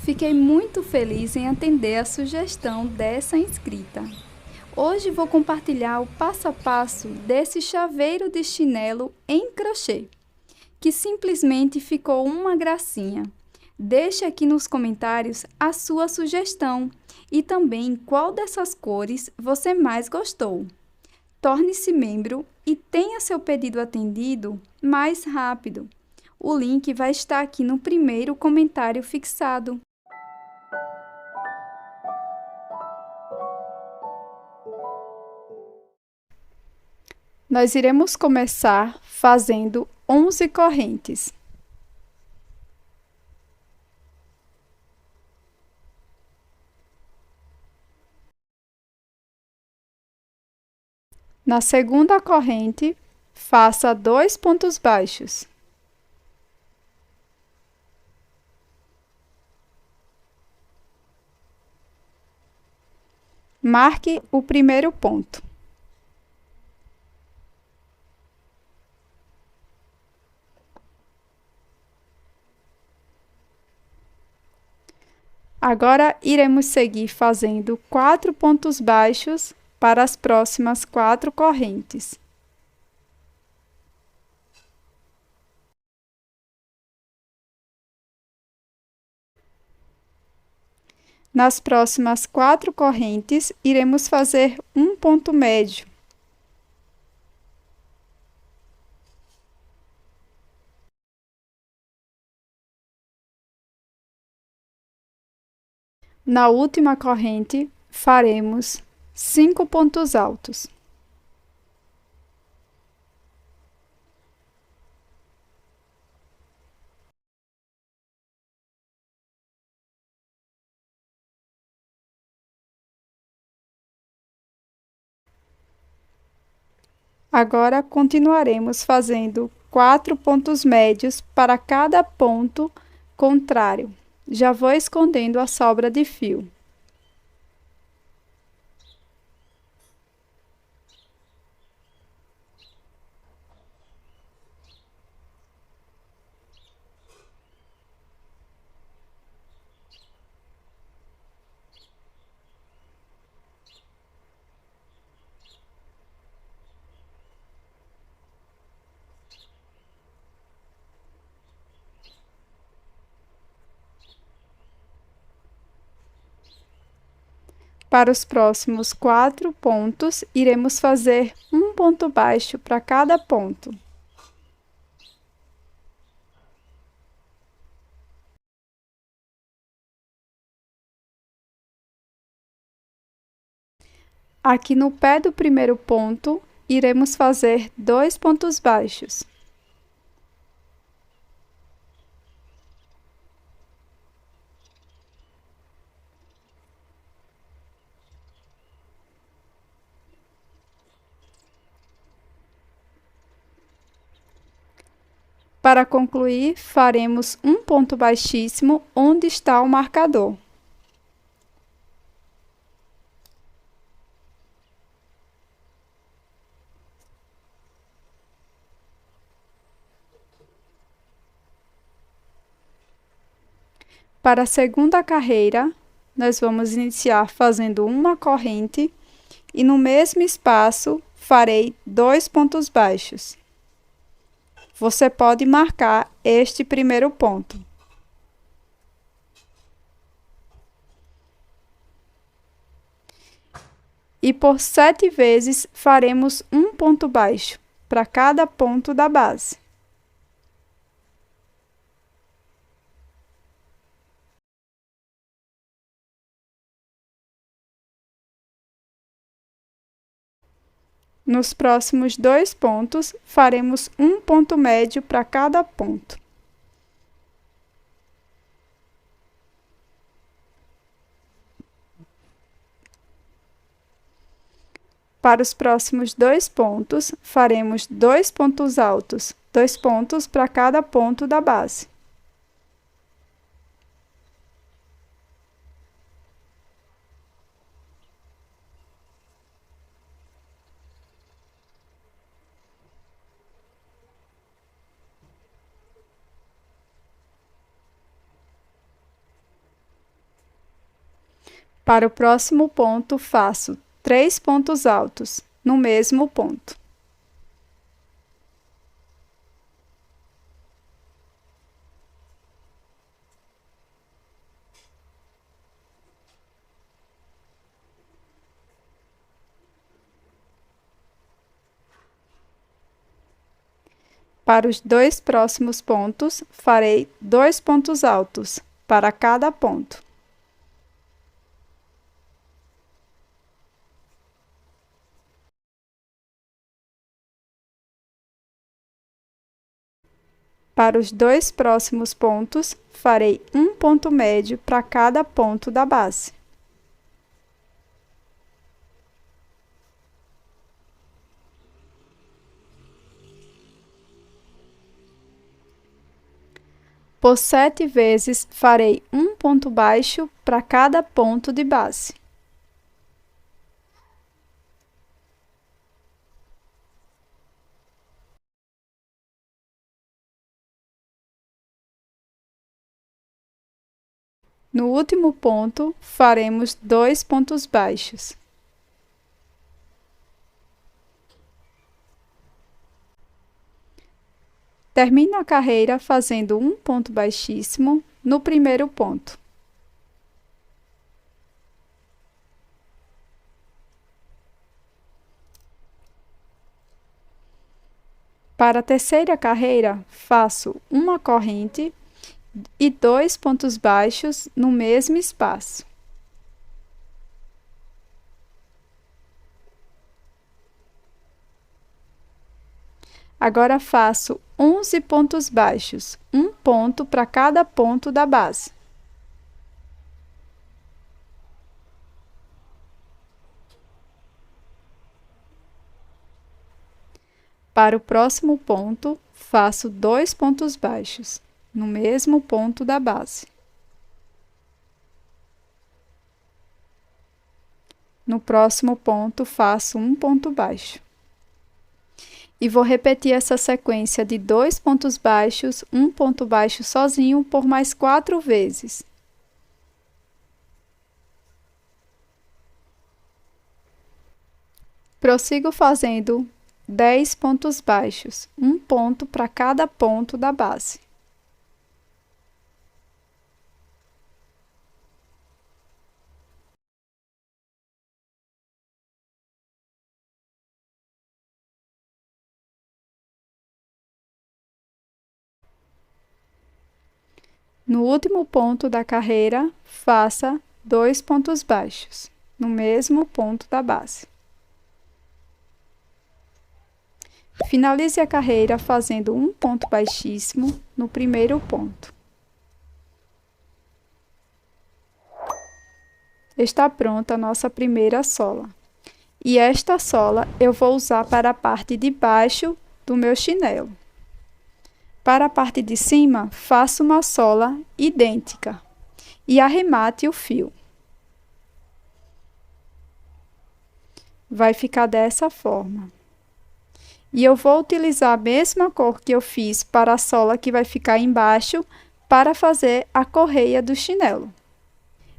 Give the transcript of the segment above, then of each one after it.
Fiquei muito feliz em atender a sugestão dessa inscrita. Hoje vou compartilhar o passo a passo desse chaveiro de chinelo em crochê, que simplesmente ficou uma gracinha. Deixe aqui nos comentários a sua sugestão e também qual dessas cores você mais gostou. Torne-se membro e tenha seu pedido atendido mais rápido. O link vai estar aqui no primeiro comentário fixado. Nós iremos começar fazendo 11 correntes. Na segunda corrente, faça 2 pontos baixos. Marque o primeiro ponto. Agora, iremos seguir fazendo 4 pontos baixos para as próximas 4 correntes. Nas próximas 4 correntes, iremos fazer um ponto médio. Na última corrente, faremos 5 pontos altos. Agora, continuaremos fazendo 4 pontos médios para cada ponto contrário. Já vou escondendo a sobra de fio. Para os próximos 4 pontos, iremos fazer um ponto baixo para cada ponto. Aqui no pé do primeiro ponto, iremos fazer 2 pontos baixos. Para concluir, faremos um ponto baixíssimo onde está o marcador. Para a segunda carreira, nós vamos iniciar fazendo uma corrente e no mesmo espaço farei 2 pontos baixos. Você pode marcar este primeiro ponto. E por 7 vezes faremos um ponto baixo para cada ponto da base. Nos próximos 2 pontos, faremos um ponto médio para cada ponto. Para os próximos 2 pontos, faremos 2 pontos altos, 2 pontos para cada ponto da base. Para o próximo ponto, faço 3 pontos altos no mesmo ponto. Para os 2 próximos pontos, farei 2 pontos altos para cada ponto. Para os 2 próximos pontos, farei um ponto médio para cada ponto da base. Por 7 vezes, farei um ponto baixo para cada ponto de base. No último ponto, faremos 2 pontos baixos. Termino a carreira fazendo um ponto baixíssimo no primeiro ponto. Para a terceira carreira, faço uma corrente e 2 pontos baixos no mesmo espaço. Agora faço 11 pontos baixos, um ponto para cada ponto da base. Para o próximo ponto, faço 2 pontos baixos, no mesmo ponto da base. No próximo ponto, faço um ponto baixo. E vou repetir essa sequência de 2 pontos baixos, um ponto baixo sozinho por mais 4 vezes. Prossigo fazendo 10 pontos baixos, um ponto para cada ponto da base. No último ponto da carreira, faça 2 pontos baixos, no mesmo ponto da base. Finalize a carreira fazendo um ponto baixíssimo no primeiro ponto. Está pronta a nossa primeira sola. E esta sola eu vou usar para a parte de baixo do meu chinelo. Para a parte de cima, faço uma sola idêntica e arremate o fio. Vai ficar dessa forma. E eu vou utilizar a mesma cor que eu fiz para a sola que vai ficar embaixo para fazer a correia do chinelo.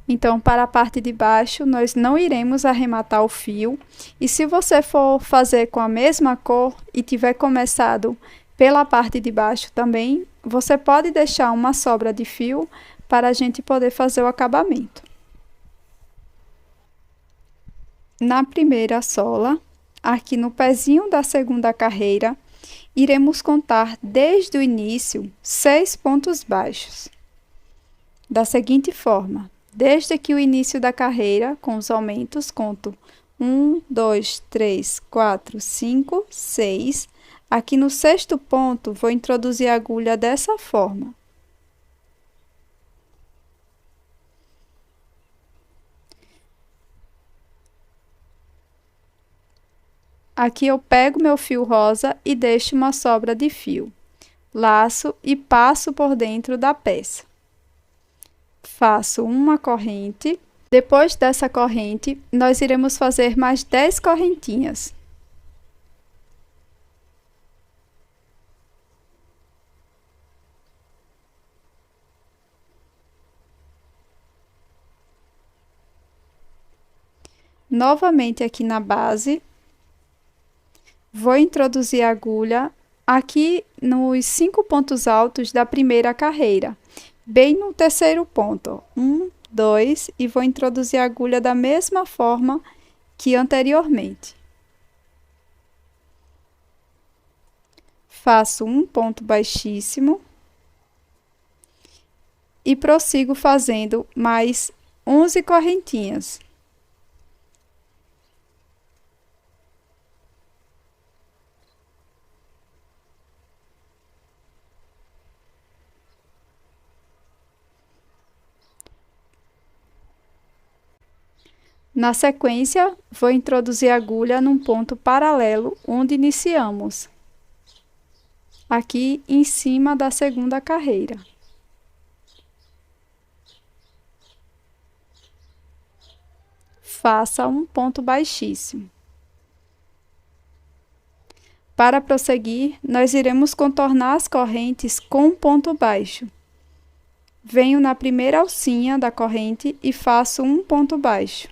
Então, para a parte de baixo, nós não iremos arrematar o fio. E se você for fazer com a mesma cor e tiver começado pela parte de baixo também, você pode deixar uma sobra de fio para a gente poder fazer o acabamento. Na primeira sola, aqui no pezinho da segunda carreira, iremos contar desde o início 6 pontos baixos. Da seguinte forma, desde que o início da carreira, com os aumentos, conto 1, 2, 3, 4, 5, 6. Aqui no sexto ponto, vou introduzir a agulha dessa forma. Aqui eu pego meu fio rosa e deixo uma sobra de fio. Laço e passo por dentro da peça. Faço uma corrente. Depois dessa corrente, nós iremos fazer mais 10 correntinhas. Novamente aqui na base, vou introduzir a agulha aqui nos 5 pontos altos da primeira carreira, bem no terceiro ponto, 1, 2, e vou introduzir a agulha da mesma forma que anteriormente. Faço um ponto baixíssimo e prossigo fazendo mais 11 correntinhas. Na sequência, vou introduzir a agulha num ponto paralelo onde iniciamos, aqui em cima da segunda carreira. Faça um ponto baixíssimo. Para prosseguir, nós iremos contornar as correntes com um ponto baixo. Venho na primeira alcinha da corrente e faço um ponto baixo.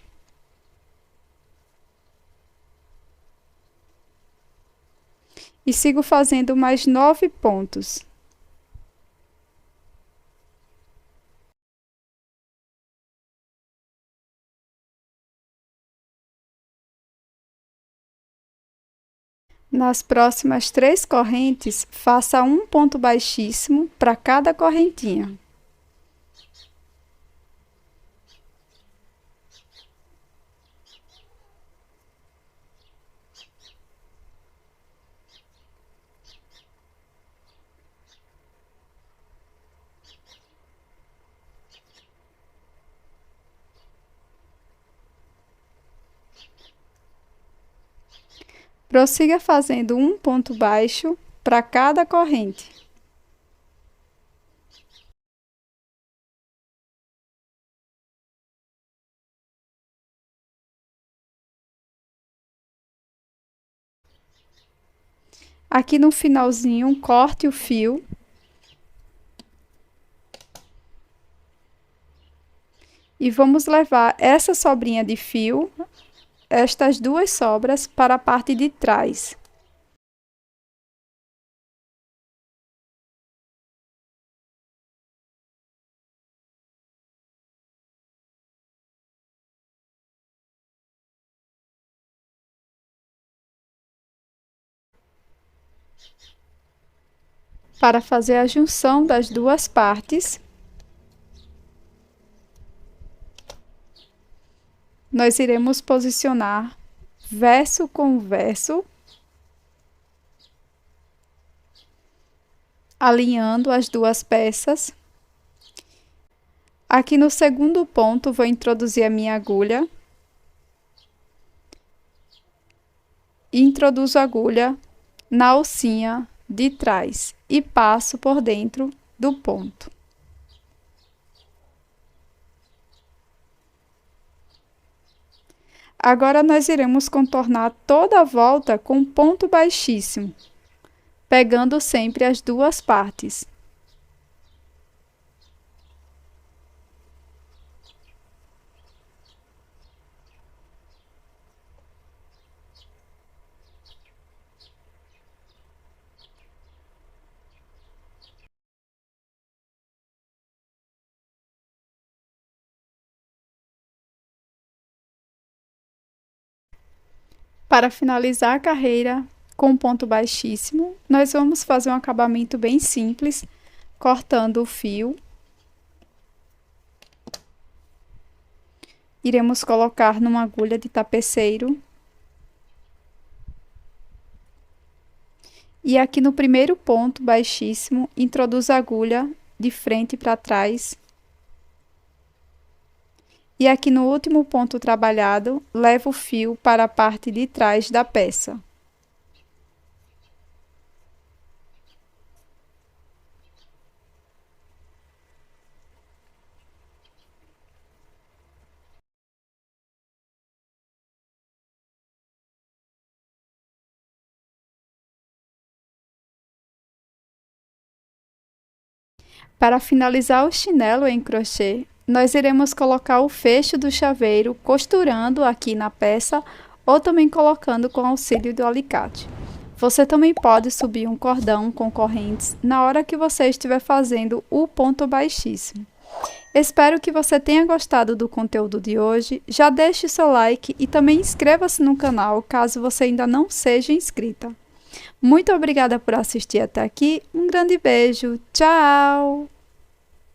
E sigo fazendo mais 9 pontos. Nas próximas 3 correntes, faça um ponto baixíssimo para cada correntinha. Prossiga fazendo um ponto baixo para cada corrente. Aqui no finalzinho, corte o fio. E vamos levar essa sobrinha de fio, estas 2 sobras, para a parte de trás. Para fazer a junção das 2 partes, nós iremos posicionar verso com verso, alinhando as 2 peças. Aqui no segundo ponto, vou introduzir a minha agulha. E introduzo a agulha na alcinha de trás e passo por dentro do ponto. Agora, nós iremos contornar toda a volta com ponto baixíssimo, pegando sempre as 2 partes. Para finalizar a carreira com ponto baixíssimo, nós vamos fazer um acabamento bem simples, cortando o fio. Iremos colocar numa agulha de tapeceiro. E aqui no primeiro ponto baixíssimo, introduzo a agulha de frente para trás. E aqui no último ponto trabalhado, levo o fio para a parte de trás da peça. Para finalizar o chinelo em crochê, nós iremos colocar o fecho do chaveiro costurando aqui na peça ou também colocando com auxílio do alicate. Você também pode subir um cordão com correntes na hora que você estiver fazendo o ponto baixíssimo. Espero que você tenha gostado do conteúdo de hoje. Já deixe seu like e também inscreva-se no canal caso você ainda não seja inscrita. Muito obrigada por assistir até aqui. Um grande beijo. Tchau!